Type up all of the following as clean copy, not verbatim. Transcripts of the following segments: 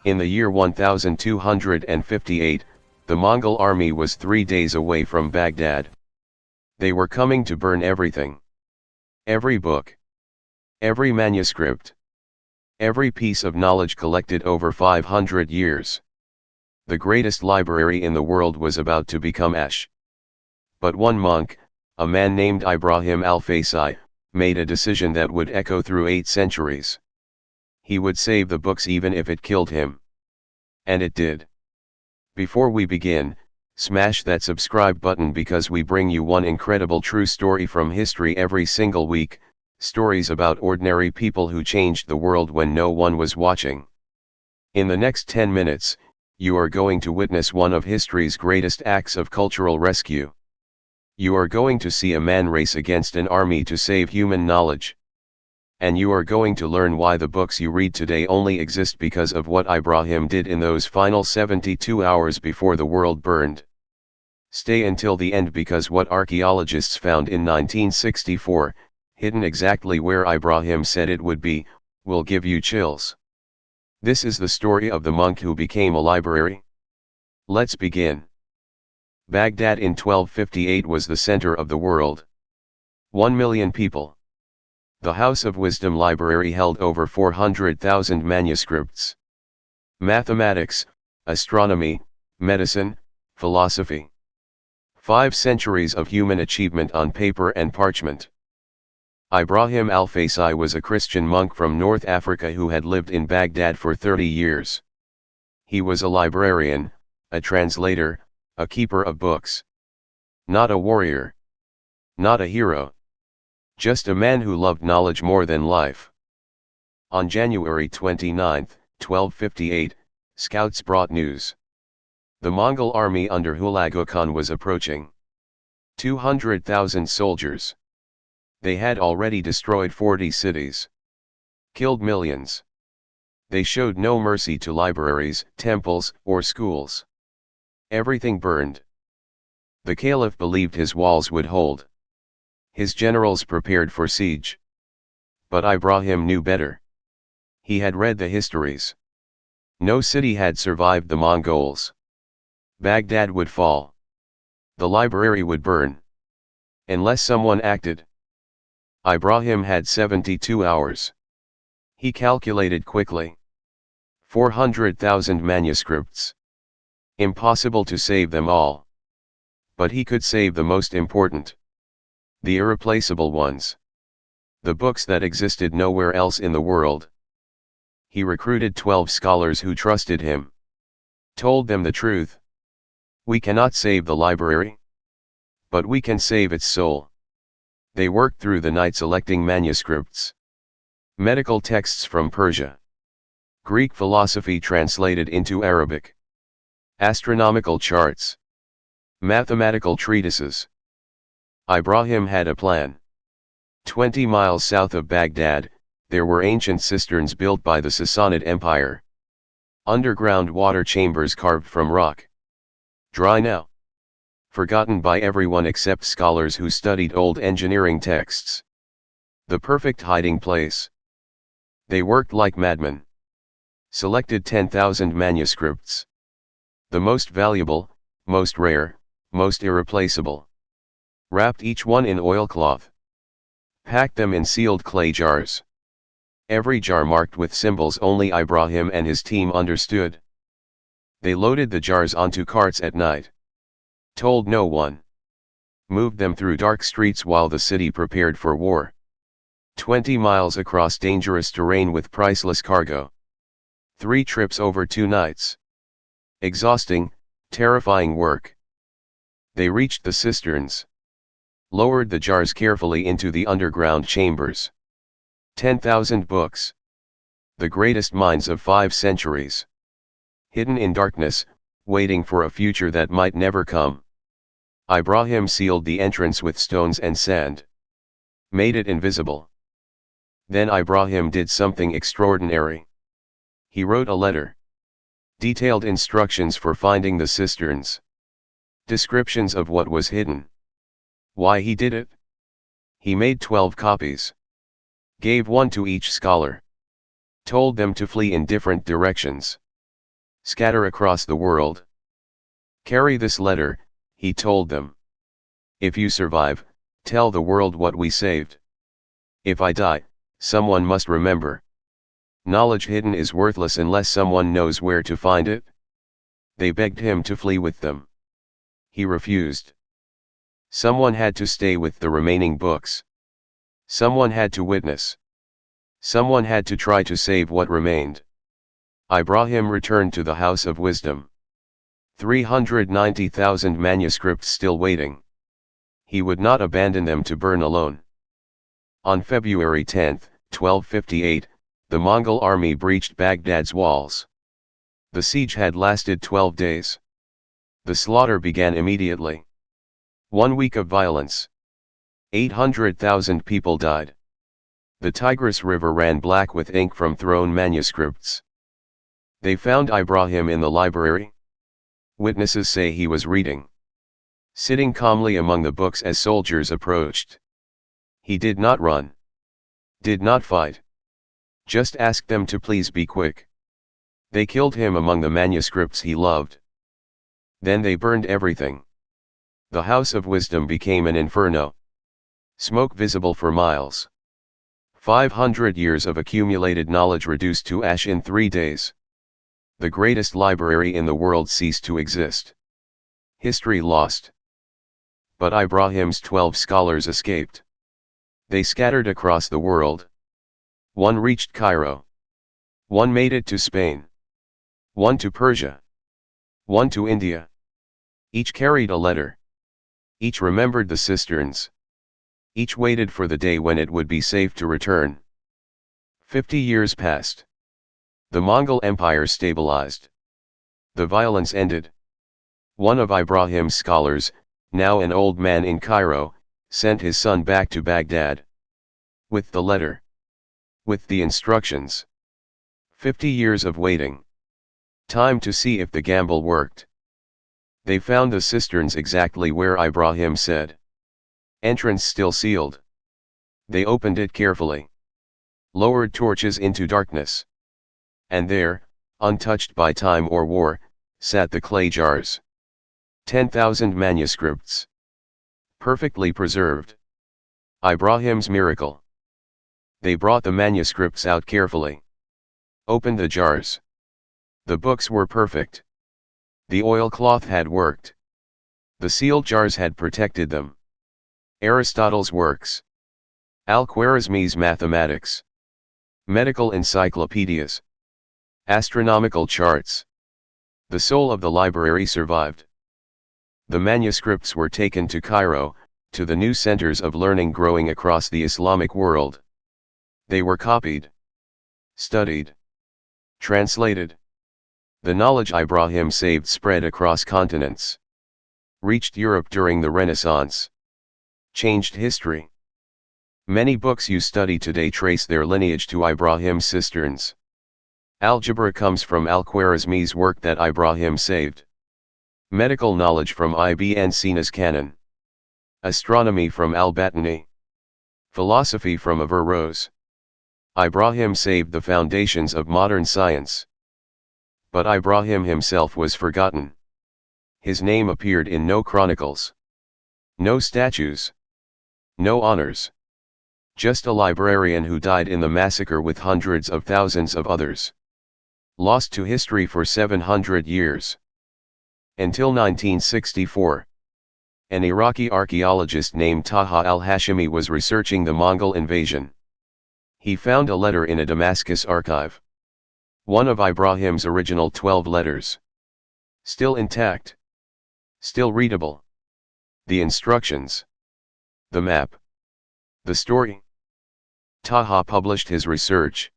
In the year 1258, the Mongol army was 3 days away from Baghdad. They were coming to burn everything. Every book. Every manuscript. Every piece of knowledge collected over 500 years. The greatest library in the world was about to become ash. But one monk, a man named Ibrahim al-Faisai, made a decision that would echo through 8 centuries. He would save the books even if it killed him. And it did. Before we begin, smash that subscribe button because we bring you one incredible true story from history every single week, stories about ordinary people who changed the world when no one was watching. In the next 10 minutes, you are going to witness one of history's greatest acts of cultural rescue. You are going to see a man race against an army to save human knowledge. And you are going to learn why the books you read today only exist because of what Ibrahim did in those final 72 hours before the world burned. Stay until the end because what archaeologists found in 1964, hidden exactly where Ibrahim said it would be, will give you chills. This is the story of the monk who became a library. Let's begin. Baghdad in 1258 was the center of the world. 1 million people. The House of Wisdom Library held over 400,000 manuscripts. Mathematics, astronomy, medicine, philosophy. 5 centuries of human achievement on paper and parchment. Ibrahim al-Faisai was a Christian monk from North Africa who had lived in Baghdad for 30 years. He was a librarian, a translator, a keeper of books. Not a warrior. Not a hero. Just a man who loved knowledge more than life. On January 29, 1258, scouts brought news. The Mongol army under Hulagu Khan was approaching. 200,000 soldiers. They had already destroyed 40 cities. Killed millions. They showed no mercy to libraries, temples, or schools. Everything burned. The caliph believed his walls would hold. His generals prepared for siege. But Ibrahim knew better. He had read the histories. No city had survived the Mongols. Baghdad would fall. The library would burn. Unless someone acted. Ibrahim had 72 hours. He calculated quickly. 400,000 manuscripts. Impossible to save them all. But he could save the most important. The irreplaceable ones. The books that existed nowhere else in the world. He recruited 12 scholars who trusted him. Told them the truth. We cannot save the library. But we can save its soul. They worked through the night selecting manuscripts. Medical texts from Persia. Greek philosophy translated into Arabic. Astronomical charts. Mathematical treatises. Ibrahim had a plan. 20 miles south of Baghdad, there were ancient cisterns built by the Sassanid Empire. Underground water chambers carved from rock. Dry now. Forgotten by everyone except scholars who studied old engineering texts. The perfect hiding place. They worked like madmen. Selected 10,000 manuscripts. The most valuable, most rare, most irreplaceable. Wrapped each one in oilcloth. Packed them in sealed clay jars. Every jar marked with symbols only Ibrahim and his team understood. They loaded the jars onto carts at night. Told no one. Moved them through dark streets while the city prepared for war. 20 miles across dangerous terrain with priceless cargo. 3 trips over 2 nights. Exhausting, terrifying work. They reached the cisterns. Lowered the jars carefully into the underground chambers. 10,000 books. The greatest minds of 5 centuries. Hidden in darkness, waiting for a future that might never come. Ibrahim sealed the entrance with stones and sand. Made it invisible. Then Ibrahim did something extraordinary. He wrote a letter. Detailed instructions for finding the cisterns. Descriptions of what was hidden. Why he did it? He made 12 copies. Gave one to each scholar. Told them to flee in different directions. Scatter across the world. Carry this letter, he told them. If you survive, tell the world what we saved. If I die, someone must remember. Knowledge hidden is worthless unless someone knows where to find it. They begged him to flee with them. He refused. Someone had to stay with the remaining books. Someone had to witness. Someone had to try to save what remained. Ibrahim returned to the House of Wisdom. 390,000 manuscripts still waiting. He would not abandon them to burn alone. On February 10, 1258, the Mongol army breached Baghdad's walls. The siege had lasted 12 days. The slaughter began immediately. 1 week of violence. 800,000 people died. The Tigris River ran black with ink from thrown manuscripts. They found Ibrahim in the library. Witnesses say he was reading, sitting calmly among the books as soldiers approached. He did not run, did not fight. Just asked them to please be quick. They killed him among the manuscripts he loved. Then they burned everything. The House of Wisdom became an inferno. Smoke visible for miles. 500 years of accumulated knowledge reduced to ash in 3 days. The greatest library in the world ceased to exist. History lost. But Ibrahim's 12 scholars escaped. They scattered across the world. One reached Cairo. One made it to Spain. One to Persia. One to India. Each carried a letter. Each remembered the cisterns. Each waited for the day when it would be safe to return. 50 years passed. The Mongol Empire stabilized. The violence ended. One of Ibrahim's scholars, now an old man in Cairo, sent his son back to Baghdad. With the letter. With the instructions. 50 years of waiting. Time to see if the gamble worked. They found the cisterns exactly where Ibrahim said. Entrance still sealed. They opened it carefully. Lowered torches into darkness. And there, untouched by time or war, sat the clay jars. 10,000 manuscripts. Perfectly preserved. Ibrahim's miracle. They brought the manuscripts out carefully. Opened the jars. The books were perfect. The oilcloth had worked. The sealed jars had protected them. Aristotle's works. Al-Khwarizmi's mathematics. Medical encyclopedias. Astronomical charts. The soul of the library survived. The manuscripts were taken to Cairo, to the new centers of learning growing across the Islamic world. They were copied, studied, translated. The knowledge Ibrahim saved spread across continents. Reached Europe during the Renaissance. Changed history. Many books you study today trace their lineage to Ibrahim's cisterns. Algebra comes from Al-Khwarizmi's work that Ibrahim saved. Medical knowledge from Ibn Sina's canon. Astronomy from Al-Battani. Philosophy from Averroes. Ibrahim saved the foundations of modern science. But Ibrahim himself was forgotten. His name appeared in no chronicles. No statues. No honors. Just a librarian who died in the massacre with hundreds of thousands of others. Lost to history for 700 years. Until 1964. An Iraqi archaeologist named Taha al-Hashimi was researching the Mongol invasion. He found a letter in a Damascus archive. One of Ibrahim's original 12 letters. Still intact. Still readable. The instructions. The map. The story. Taha published his research.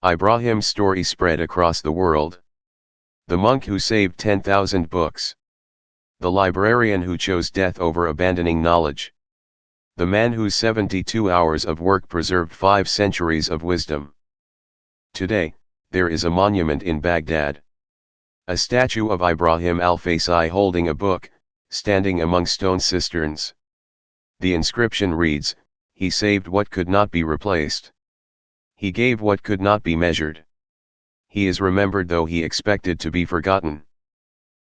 Ibrahim's story spread across the world. The monk who saved 10,000 books. The librarian who chose death over abandoning knowledge. The man whose 72 hours of work preserved 5 centuries of wisdom. Today, there is a monument in Baghdad. A statue of Ibrahim al-Faisai holding a book, standing among stone cisterns. The inscription reads, "He saved what could not be replaced. He gave what could not be measured. He is remembered though he expected to be forgotten.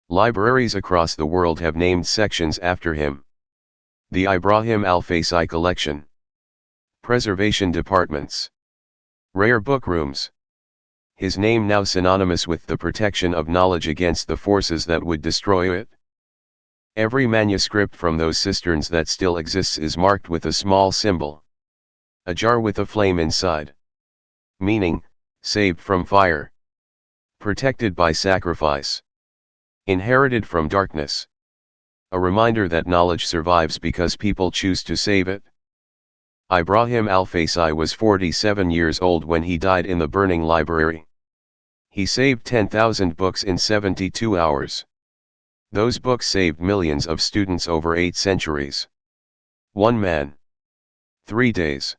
Libraries across the world have named sections after him. The Ibrahim Al-Faisai Collection. Preservation Departments. Rare Book Rooms. His name now synonymous with the protection of knowledge against the forces that would destroy it. Every manuscript from those cisterns that still exists is marked with a small symbol. A jar with a flame inside. Meaning, saved from fire. Protected by sacrifice. Inherited from darkness. A reminder that knowledge survives because people choose to save it. Ibrahim Al-Faisai was 47 years old when he died in the burning library. He saved 10,000 books in 72 hours. Those books saved millions of students over 8 centuries. One man. 3 days.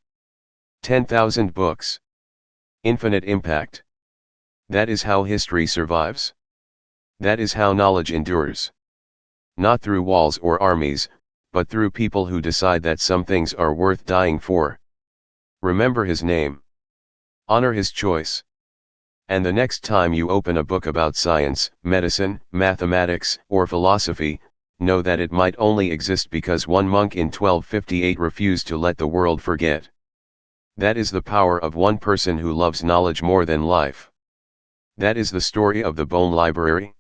10,000 books. Infinite impact. That is how history survives. That is how knowledge endures. Not through walls or armies, but through people who decide that some things are worth dying for. Remember his name. Honor his choice. And the next time you open a book about science, medicine, mathematics, or philosophy, know that it might only exist because one monk in 1258 refused to let the world forget. That is the power of one person who loves knowledge more than life. That is the story of the Bone Library.